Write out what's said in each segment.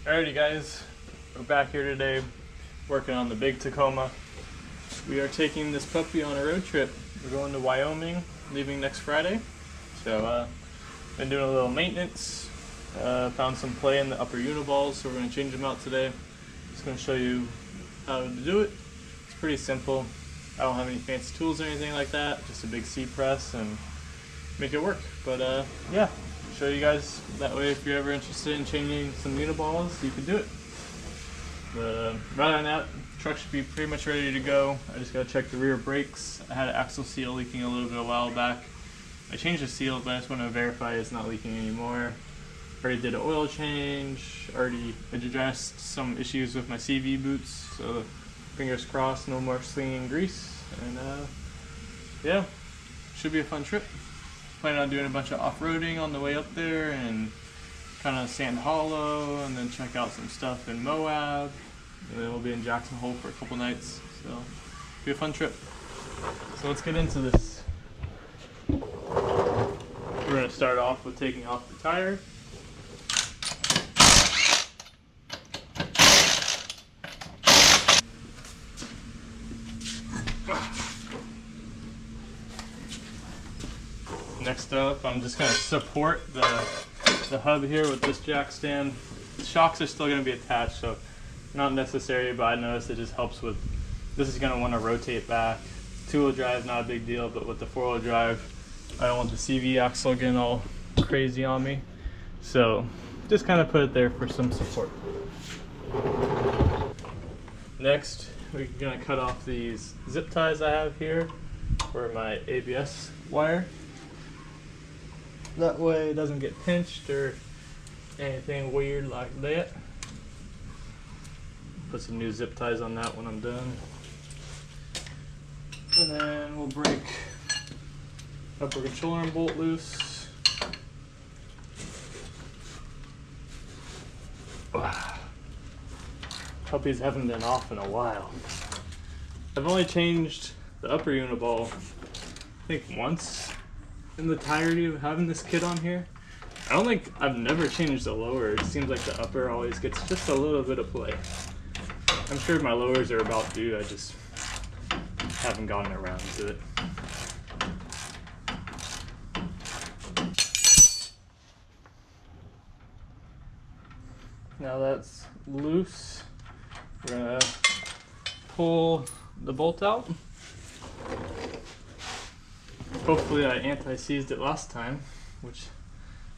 Alrighty guys, we're back here today working on the big Tacoma. We are taking this puppy on a road trip. We're going to Wyoming, leaving next Friday. So been doing a little maintenance, found some play in the upper Uniballs, so we're going to change them out today. Just going to show you how to do it. It's pretty simple. I don't have any fancy tools or anything like that, just a big C press and make it work. But yeah, show you guys that way if you're ever interested in changing some Uniballs, you can do it. Rather than that, the truck should be pretty much ready to go. I just gotta check the rear brakes. I had an axle seal leaking a little bit a while back. I changed the seal, but I just want to verify it's not leaking anymore. Already did an oil change, already addressed some issues with my CV boots, so fingers crossed, no more slinging grease. And yeah, should be a fun trip. Planning on doing a bunch of off-roading on the way up there and kind of Sand Hollow, and then check out some stuff in Moab, and then we'll be in Jackson Hole for a couple nights, so it'll be a fun trip. So let's get into this. We're going to start off with taking off the tire. Next up, I'm just going to support the hub here with this jack stand. The shocks are still going to be attached, so not necessary, but I noticed it just helps with, this is going to want to rotate back. Two-wheel drive, not a big deal, but with the four-wheel drive, I don't want the CV axle getting all crazy on me. So just kind of put it there for some support. Next, we're going to cut off these zip ties I have here for my ABS wire. That way it doesn't get pinched or anything weird like that. Put some new zip ties on that when I'm done. And then we'll break upper control arm bolt loose. Puppies haven't been off in a while. I've only changed the upper Uniball, I think once in the entirety of having this kit on here. I don't think I've never changed the lower. It seems like the upper always gets just a little bit of play. I'm sure my lowers are about due, I just haven't gotten around to it. Now that's loose, we're gonna pull the bolt out. Hopefully I anti-seized it last time, which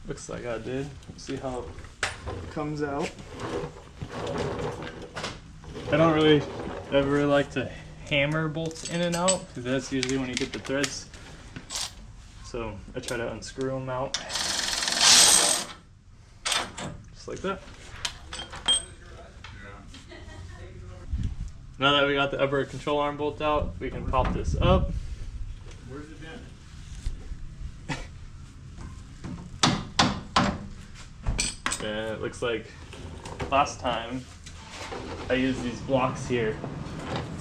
looks like I did. Let's see how it comes out. I don't really ever like to hammer bolts in and out, because that's usually when you get the threads. So I try to unscrew them out. Just like that. Now that we got the upper control arm bolt out, we can pop this up. Where's it been? And it looks like last time I used these blocks here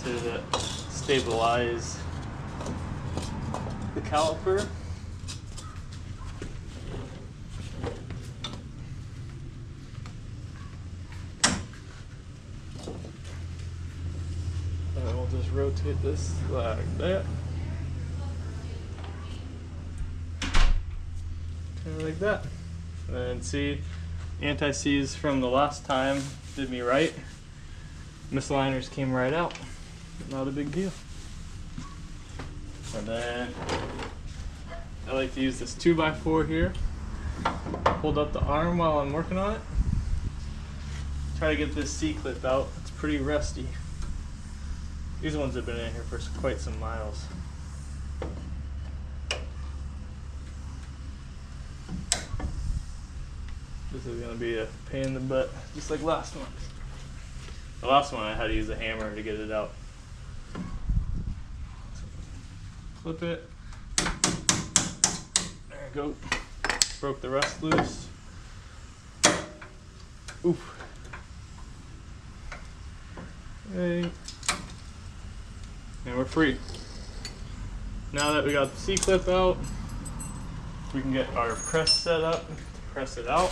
to stabilize the caliper. And then we'll just rotate this like that. Kind of like that. And then see, anti-seize from the last time did me right. Misaligners came right out. Not a big deal. And then I like to use this 2x4 here. Hold up the arm while I'm working on it. Try to get this C-clip out. It's pretty rusty. These ones have been in here for quite some miles. This is going to be a pain in the butt, just like last one. The last one I had to use a hammer to get it out. Flip it. There we go. Broke the rust loose. Oof. Okay. And we're free. Now that we got the C-clip out, we can get our press set up to press it out.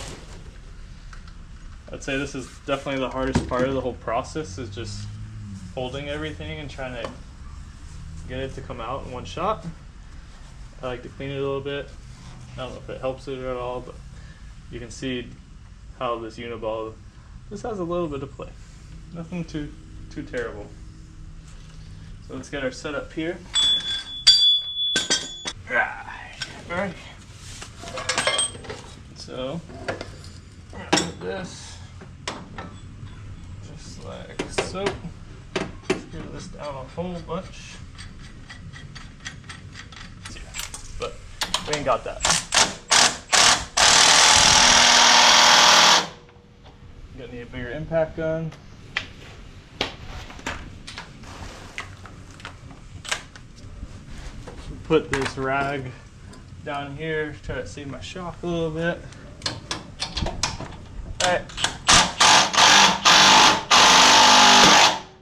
I'd say this is definitely the hardest part of the whole process, is just holding everything and trying to get it to come out in one shot. I like to clean it a little bit. I don't know if it helps it at all, but you can see how this Uniball, this has a little bit of play. Nothing too terrible. So let's get our setup here. Alright. So we're gonna put this just like so. Let's get this down a whole bunch. Yeah, but we ain't got that. Gonna need a bigger impact gun. Put this rag down here, try to save my shock a little bit. Alright.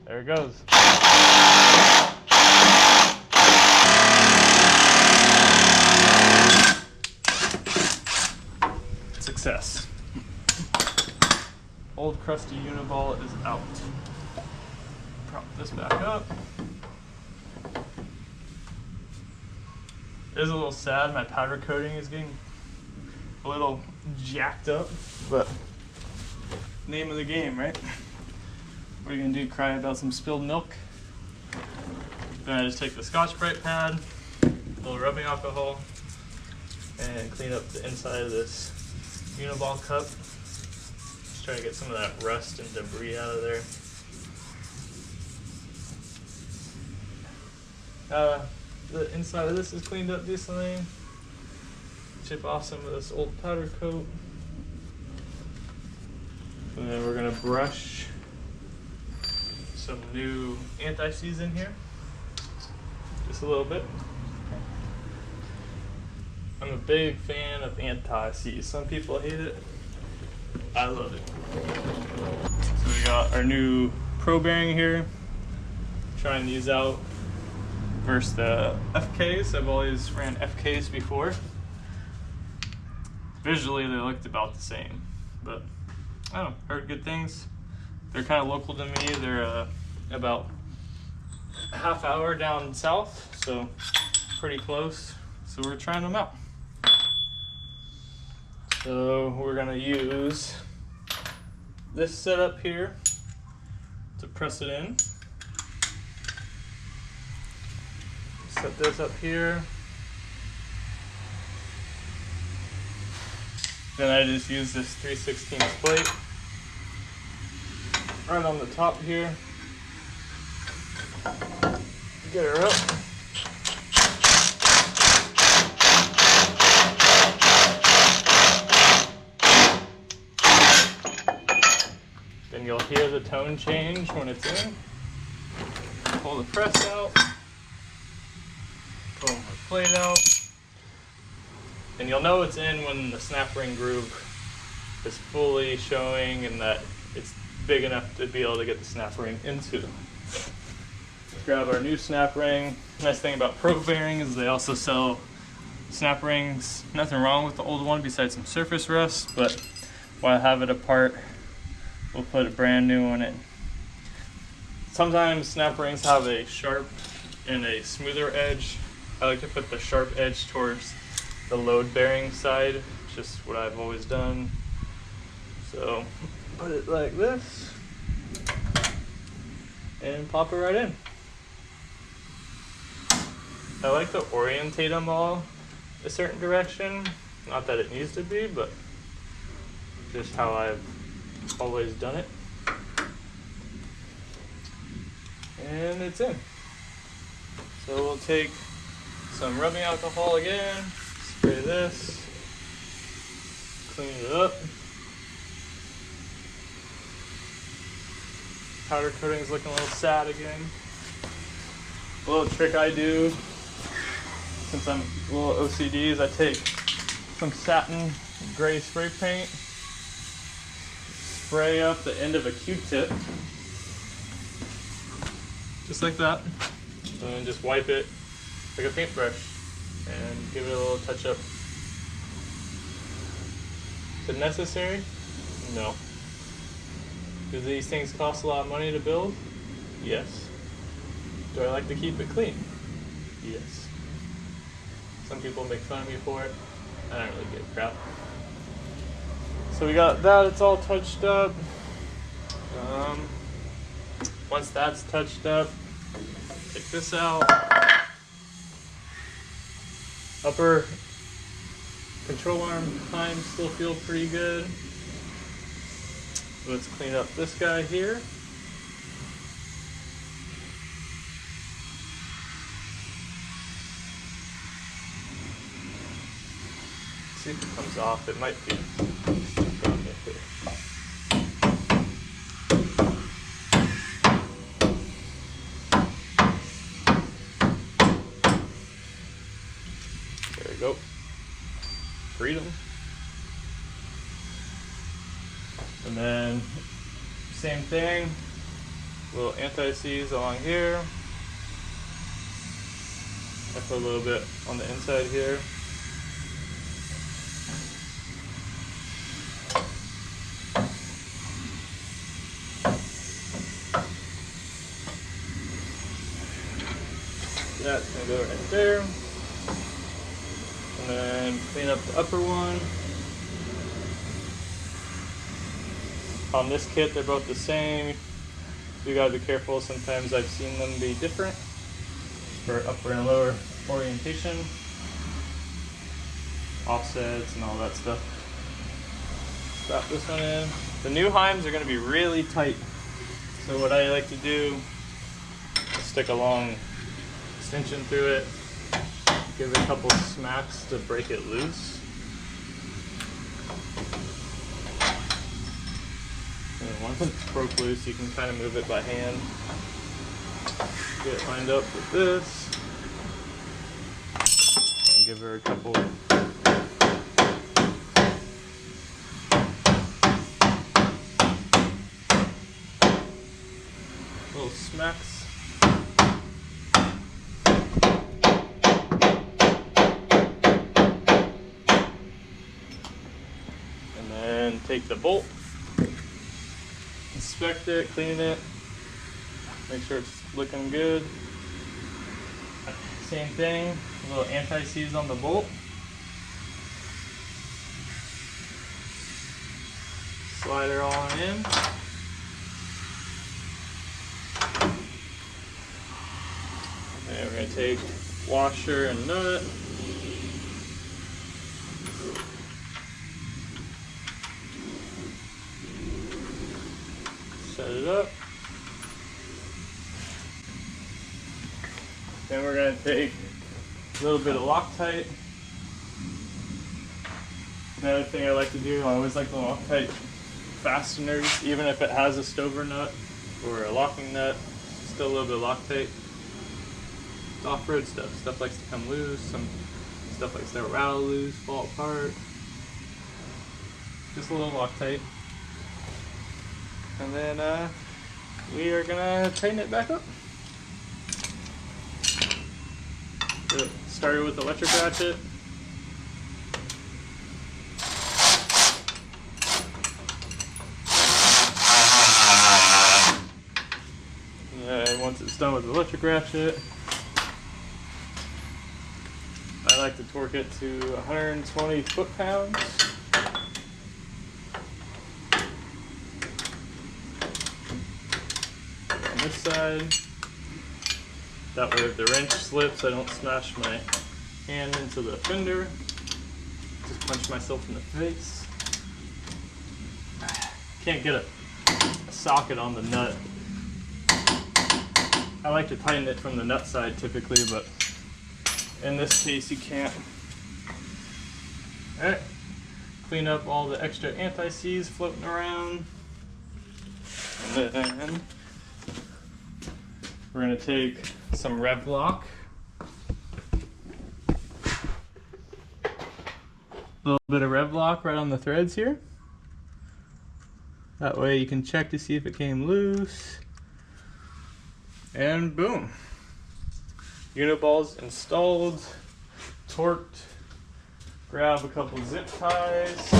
There it goes. Success. Old crusty Uniball is out. Prop this back up. It is a little sad, my powder coating is getting a little jacked up, but name of the game, right? What are you gonna do, cry about some spilled milk? Then I just take the Scotch-Brite pad, a little rubbing alcohol, and clean up the inside of this Uniball cup. Just trying to get some of that rust and debris out of there. The inside of this is cleaned up decently. Chip off some of this old powder coat. And then we're gonna brush some new anti-seize in here. Just a little bit. I'm a big fan of anti-seize. Some people hate it. I love it. So we got our new Pro bearing here. Trying these out versus the FKs. I've always ran FKs before. Visually, they looked about the same, but I don't know, heard good things. They're kind of local to me. They're about a half hour down south, so pretty close. So we're trying them out. So we're gonna use this setup here to press it in. Set this up here. Then I just use this 3/16 plate right on the top here. Get her up. Then you'll hear the tone change when it's in. Pull the press out. Pull the plate out. And you'll know it's in when the snap ring groove is fully showing and that it's big enough to be able to get the snap ring into. Let's grab our new snap ring. Nice thing about Pro bearing is they also sell snap rings. Nothing wrong with the old one besides some surface rust, but while I have it apart, we'll put a brand new one in. Sometimes snap rings have a sharp and a smoother edge. I like to put the sharp edge towards the load bearing side, just what I've always done. So put it like this and pop it right in. I like to orientate them all a certain direction. Not that it needs to be, but just how I've always done it. And it's in. So we'll take some rubbing alcohol again, spray this, clean it up. Powder coating's looking a little sad again. A little trick I do, since I'm a little OCD, is I take some satin gray spray paint, spray up the end of a Q-tip, just like that, and then just wipe it like a paintbrush and give it a little touch up. Is it necessary? No. Do these things cost a lot of money to build? Yes. Do I like to keep it clean? Yes. Some people make fun of me for it. I don't really give a crap. So we got that, it's all touched up. Once that's touched up, take this out. Upper control arm times still feel pretty good. Let's clean up this guy here. See if it comes off. It might be. There we go. Freedom. And then same thing. Little anti-seize along here. I put a little bit on the inside here. That's gonna go right there. And then clean up the upper one. On this kit, they're both the same. You gotta be careful. Sometimes I've seen them be different for upper and lower orientation, offsets, and all that stuff. Strap this one in. The new Heims are gonna be really tight. So what I like to do is stick a long extension through it, give it a couple smacks to break it loose. And once it's broke loose, you can kind of move it by hand. Get it lined up with this. And give her a couple little smacks. And then take the bolt, inspect it, clean it, make sure it's looking good. Same thing, a little anti-seize on the bolt. Slide her on in. And we're going to take washer and nut. Set it up. Then we're going to take a little bit of Loctite. Another thing I like to do, I always like the Loctite fasteners, even if it has a stover nut or a locking nut, still a little bit of Loctite. It's off-road stuff. Stuff likes to come loose, some stuff likes to rattle loose, fall apart. Just a little Loctite. And then we are gonna tighten it back up. So started with the electric ratchet. And once it's done with the electric ratchet, I like to torque it to 120 foot-pounds. On this side, that way if the wrench slips, I don't smash my hand into the fender. Just punch myself in the face. Can't get a socket on the nut. I like to tighten it from the nut side typically, but in this case you can't. Alright, clean up all the extra anti-seize floating around. And then we're going to take some Revlock. A little bit of Revlock right on the threads here. That way you can check to see if it came loose. And boom. Uniballs installed, torqued. Grab a couple zip ties.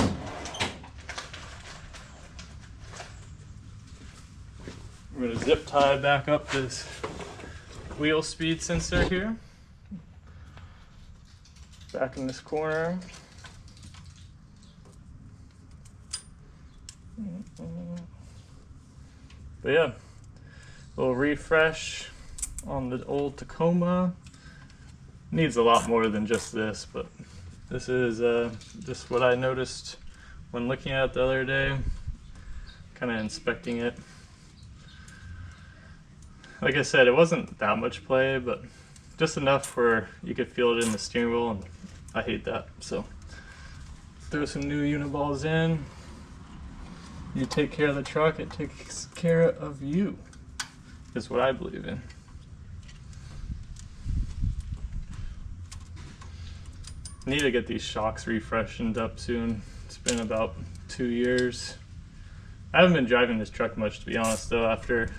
I'm gonna zip tie back up this wheel speed sensor here. Back in this corner. But yeah, a little refresh on the old Tacoma. Needs a lot more than just this, but this is just what I noticed when looking at it the other day, kind of inspecting it. Like I said, it wasn't that much play, but just enough where you could feel it in the steering wheel, and I hate that. So throw some new Uniballs in. You take care of the truck, it takes care of you, is what I believe in. Need to get these shocks refreshened up soon. It's been about 2 years. I haven't been driving this truck much, to be honest, though, after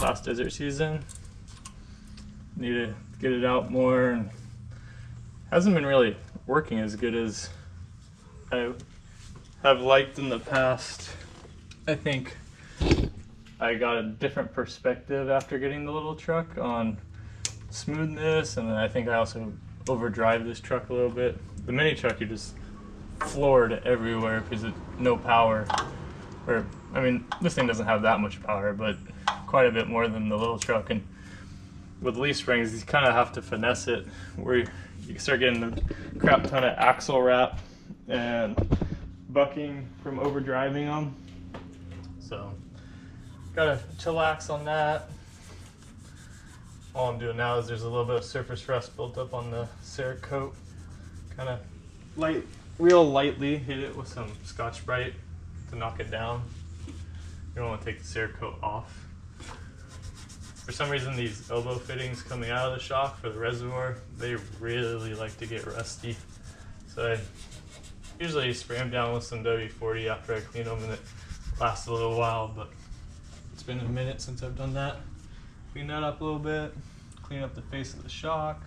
last desert season. Need to get it out more, and hasn't been really working as good as I have liked in the past. I think I got a different perspective after getting the little truck on smoothness, and then I think I also overdrive this truck a little bit. The mini truck, you're just floored everywhere because it's no power. Or, I mean, this thing doesn't have that much power, but quite a bit more than the little truck. And with leaf springs, you kind of have to finesse it, where you start getting a crap ton of axle wrap and bucking from overdriving them. So, gotta chillax on that. All I'm doing now is there's a little bit of surface rust built up on the Cerakote. Kind of real lightly hit it with some Scotch-Brite to knock it down. You don't want to take the Cerakote off. For some reason, these elbow fittings coming out of the shock for the reservoir, they really like to get rusty. So I usually spray them down with some W40 after I clean them, and it lasts a little while, but it's been a minute since I've done that. Clean that up a little bit, clean up the face of the shock.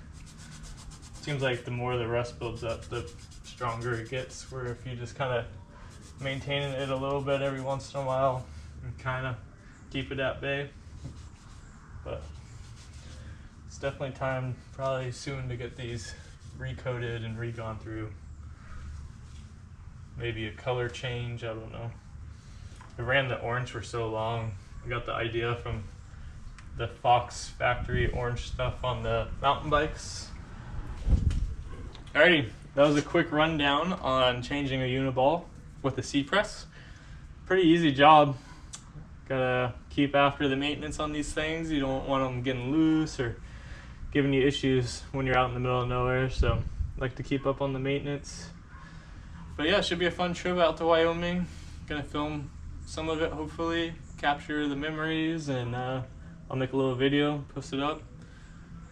Seems like the more the rust builds up, the stronger it gets, where if you just kind of maintain it a little bit every once in a while and kind of keep it at bay. But it's definitely time, probably soon, to get these recoated and re-gone through. Maybe a color change, I don't know. I ran the orange for so long. I got the idea from the Fox factory orange stuff on the mountain bikes. Alrighty, that was a quick rundown on changing a Uniball with the C-press. Pretty easy job. Gotta keep after the maintenance on these things. You don't want them getting loose or giving you issues when you're out in the middle of nowhere, so like to keep up on the maintenance. But yeah, it should be a fun trip out to Wyoming. Gonna film some of it, hopefully, capture the memories, and I'll make a little video, post it up.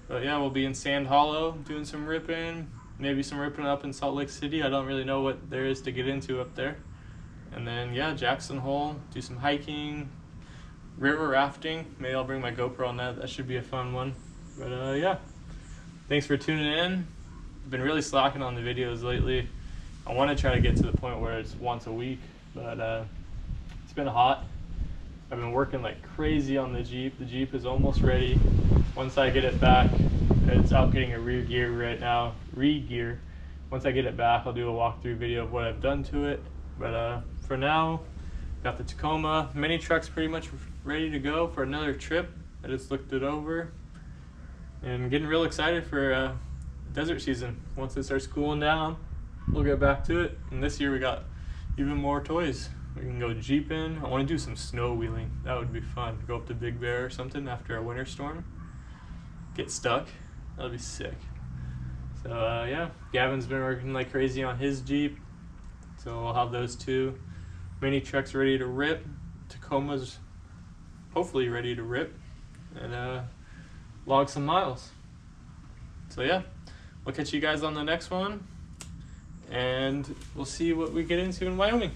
But yeah, we'll be in Sand Hollow doing some ripping, maybe some ripping up in Salt Lake City. I don't really know what there is to get into up there. And then yeah, Jackson Hole, do some hiking, river rafting. Maybe I'll bring my GoPro on that. That should be a fun one. But yeah, thanks for tuning in. I've been really slacking on the videos lately. I want to try to get to the point where it's once a week, but it's been hot. I've been working like crazy on the Jeep. The Jeep is almost ready. Once I get it back, it's out getting a rear gear right now. Re-gear. Once I get it back, I'll do a walkthrough video of what I've done to it. But for now, got the Tacoma. Mini truck's pretty much ready to go for another trip. I just looked it over. And getting real excited for desert season. Once it starts cooling down, we'll get back to it. And this year we got even more toys. We can go jeeping. I want to do some snow wheeling. That would be fun. Go up to Big Bear or something after a winter storm. Get stuck. That'll be sick. So yeah, Gavin's been working like crazy on his Jeep. So I'll have those two. Mini truck's ready to rip. Tacoma's hopefully ready to rip. And log some miles. So yeah, we'll catch you guys on the next one. And we'll see what we get into in Wyoming.